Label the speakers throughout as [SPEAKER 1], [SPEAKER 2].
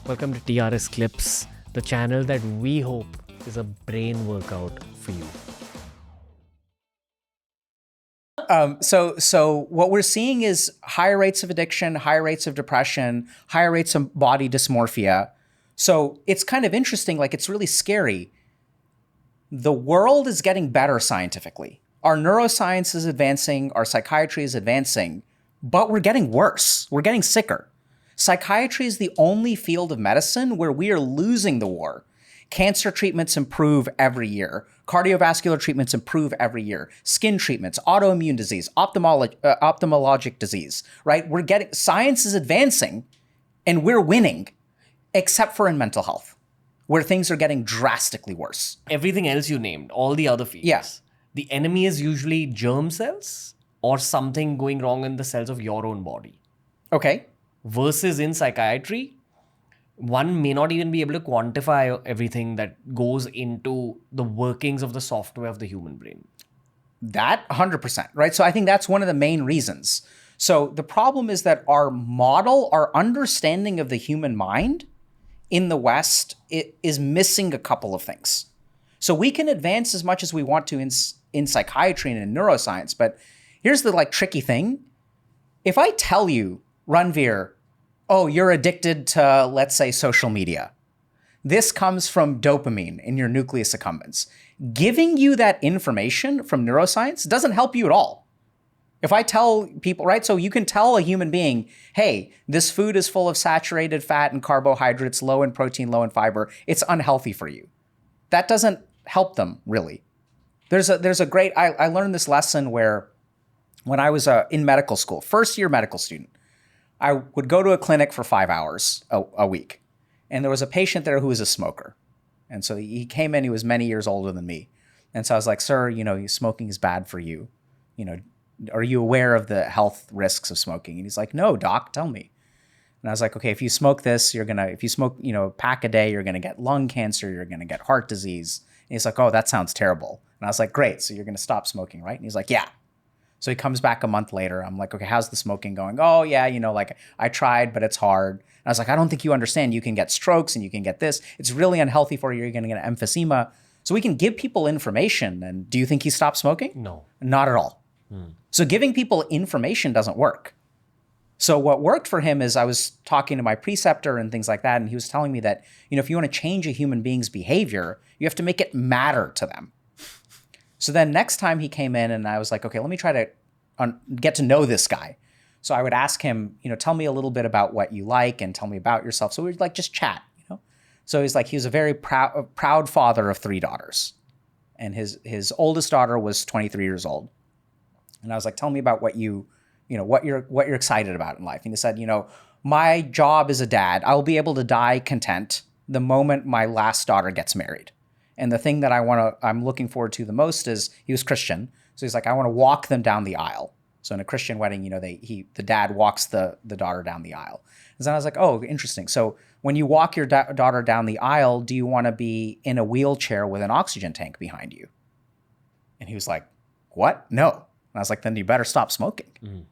[SPEAKER 1] Welcome to TRS Clips, the channel that we hope is a brain workout for you.
[SPEAKER 2] So what we're seeing is higher rates of addiction, higher rates of depression, higher rates of body dysmorphia. So it's kind of interesting, like it's really scary. The world is getting better scientifically. Our neuroscience is advancing, our psychiatry is advancing, but we're getting worse. We're getting sicker. Psychiatry is the only field of medicine where we are losing the war. Cancer treatments improve every year. Cardiovascular treatments improve every year. Skin treatments, autoimmune disease, ophthalmologic disease, right? Science is advancing and we're winning, except for in mental health, where things are getting drastically worse.
[SPEAKER 1] Everything else you named, all the other fields.
[SPEAKER 2] Yes.
[SPEAKER 1] The enemy is usually germ cells or something going wrong in the cells of your own body.
[SPEAKER 2] Okay.
[SPEAKER 1] Versus in psychiatry, one may not even be able to quantify everything that goes into the workings of the software of the human brain.
[SPEAKER 2] That 100%, right? So I think that's one of the main reasons. So the problem is that our model, our understanding of the human mind in the West, it is missing a couple of things. So we can advance as much as we want to in psychiatry and in neuroscience, but here's the tricky thing. If I tell you, Ranveer, oh, you're addicted to, let's say, social media. This comes from dopamine in your nucleus accumbens. Giving you that information from neuroscience doesn't help you at all. If I tell people, right, so you can tell a human being, hey, this food is full of saturated fat and carbohydrates, low in protein, low in fiber. It's unhealthy for you. That doesn't help them, really. There's a great, I learned this lesson where when I was in medical school, first year medical student, I would go to a clinic for 5 hours a week. And there was a patient there who was a smoker. And so he came in, he was many years older than me. And so I was like, sir, smoking is bad for you. Are you aware of the health risks of smoking? And he's like, no, doc, tell me. And I was like, okay, if you smoke this, if you smoke, a pack a day, you're going to get lung cancer, you're going to get heart disease. And he's like, oh, that sounds terrible. And I was like, great. So you're going to stop smoking, right? And he's like, yeah. So he comes back a month later. I'm like, okay, how's the smoking going? Oh yeah, I tried, but it's hard. And I was like, I don't think you understand. You can get strokes and you can get this. It's really unhealthy for you. You're going to get emphysema. So we can give people information. And do you think he stopped smoking?
[SPEAKER 1] No.
[SPEAKER 2] Not at all. So giving people information doesn't work. So what worked for him is I was talking to my preceptor and things like that. And he was telling me that, if you want to change a human being's behavior, you have to make it matter to them. So then next time he came in and I was like, okay, let me try to get to know this guy. So I would ask him, tell me a little bit about what you like and tell me about yourself. So we'd just chat, So he was a very proud father of 3 daughters. And his oldest daughter was 23 years old. And I was like, tell me about what you're excited about in life. And he said, my job as a dad, I'll be able to die content the moment my last daughter gets married. And the thing that I'm looking forward to the most is he was Christian. So he's like, I want to walk them down the aisle. So in a Christian wedding, the dad walks the daughter down the aisle. And then I was like, oh, interesting. So when you walk your daughter down the aisle, do you want to be in a wheelchair with an oxygen tank behind you? And he was like, what? No. And I was like, then you better stop smoking.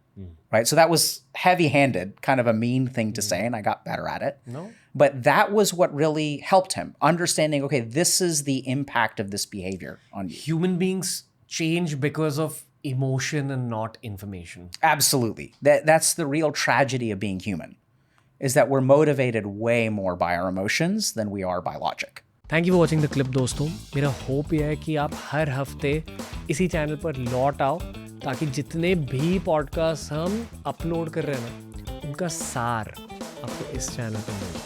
[SPEAKER 2] Right? So that was heavy-handed, kind of a mean thing to say, and I got better at it.
[SPEAKER 1] No.
[SPEAKER 2] But that was what really helped him, understanding, okay, this is the impact of this behavior on you.
[SPEAKER 1] Human beings change because of emotion and not information.
[SPEAKER 2] Absolutely. That's the real tragedy of being human, is that we're motivated way more by our emotions than we are by logic.
[SPEAKER 1] Thank you for watching the clip दोस्तों. मेरा hope ये है कि आप हर हफ्ते इसी channel पर लौट आओ ताकि जितने भी पॉडकास्ट हम अपलोड कर रहे हैं ना, उनका सार आपको इस चैनल पर मिल जाए.